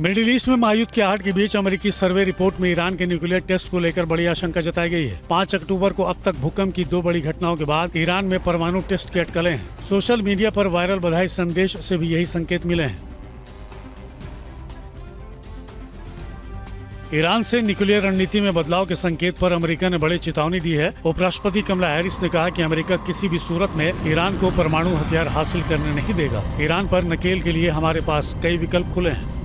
Middle east में महायुद्ध की आहट के बीच अमेरिकी सर्वे रिपोर्ट में ईरान के न्यूक्लियर टेस्ट को लेकर बड़ी आशंका जताई गई है। 5 अक्टूबर को अब तक भूकंप की 2 बड़ी घटनाओं के बाद ईरान में परमाणु टेस्ट की अटकलें हैं। सोशल मीडिया पर वायरल बधाई संदेश से भी यही संकेत मिले हैं। ईरान से न्यूक्लियर रणनीति में बदलाव के संकेत पर अमेरिका ने बड़ी चेतावनी दी है। उपराष्ट्रपति कमला हैरिस ने कहा कि अमेरिका किसी भी सूरत में ईरान को परमाणु हथियार हासिल करने नहीं देगा। ईरान पर नकेल के लिए हमारे पास कई विकल्प खुले हैं।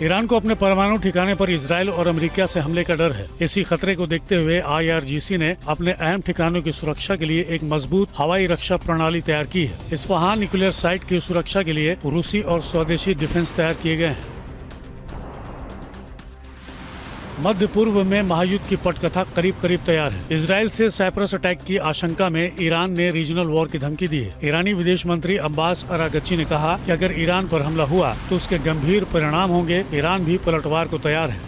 ईरान को अपने परमाणु ठिकाने पर इजरायल और अमेरिका से हमले का डर है। इसी खतरे को देखते हुए IRGC ने अपने अहम ठिकानों की सुरक्षा के लिए एक मजबूत हवाई रक्षा प्रणाली तैयार की है। इस्फहान न्यूक्लियर साइट की सुरक्षा के लिए रूसी और स्वदेशी डिफेंस तैयार किए गए हैं। मध्य पूर्व में महायुद्ध की पटकथा करीब करीब तैयार है। इजरायल से साइप्रस अटैक की आशंका में ईरान ने रीजनल वॉर की धमकी दी है। ईरानी विदेश मंत्री अब्बास अरागची ने कहा कि अगर ईरान पर हमला हुआ तो उसके गंभीर परिणाम होंगे। ईरान भी पलटवार को तैयार है।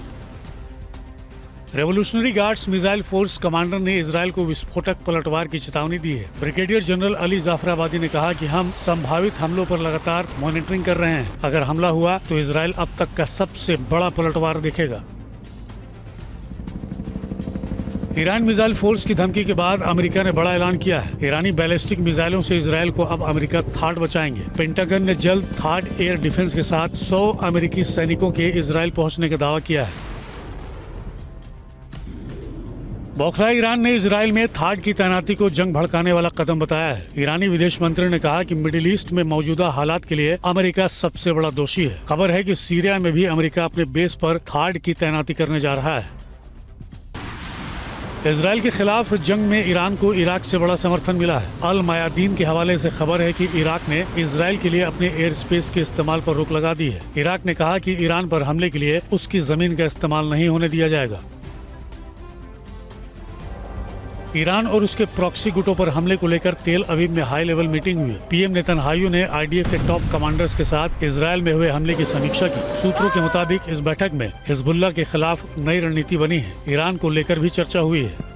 Revolutionary guards missile force commander ने इजरायल को विस्फोटक पलटवार की चेतावनी दी है। ब्रिगेडियर जनरल अली जाफराबादी ने कहा कि हम संभावित हमलों पर लगातार मॉनिटरिंग कर रहे हैं। अगर हमला हुआ तो इजरायल अब तक का सबसे बड़ा पलटवार देखेगा। ईरान मिसाइल फोर्स की धमकी के बाद अमेरिका ने बड़ा ऐलान किया है। ईरानी बैलिस्टिक मिसाइलों से इजरायल को अब अमेरिका थाड़ बचाएंगे। पेंटागन ने जल्द थार्ड एयर डिफेंस के साथ 100 अमेरिकी सैनिकों के इजरायल पहुंचने का दावा किया है। बौखलाए ईरान ने इजरायल में थार्ड की तैनाती को जंग भड़काने वाला कदम बताया है। ईरानी विदेश मंत्री ने कहा कि मिडिल ईस्ट में मौजूदा हालात के लिए अमेरिका सबसे बड़ा दोषी है। खबर है कि सीरिया में भी अमेरिका अपने बेस पर थार्ड की तैनाती करने जा रहा है। इजरायल के खिलाफ जंग में ईरान को इराक से बड़ा समर्थन मिला है। अल मयादीन के हवाले से खबर है कि इराक ने इजरायल के लिए अपने एयर स्पेस के इस्तेमाल पर रोक लगा दी है। इराक ने कहा कि ईरान पर हमले के लिए उसकी जमीन का इस्तेमाल नहीं होने दिया जाएगा। ईरान और उसके प्रॉक्सी गुटों पर हमले को लेकर तेल अवीव में हाई लेवल मीटिंग हुई। पीएम नेतन्याहू ने IDF के टॉप कमांडर्स के साथ इजरायल में हुए हमले की समीक्षा की। सूत्रों के मुताबिक इस बैठक में हिजबुल्लाह के खिलाफ नई रणनीति बनी है। ईरान को लेकर भी चर्चा हुई है।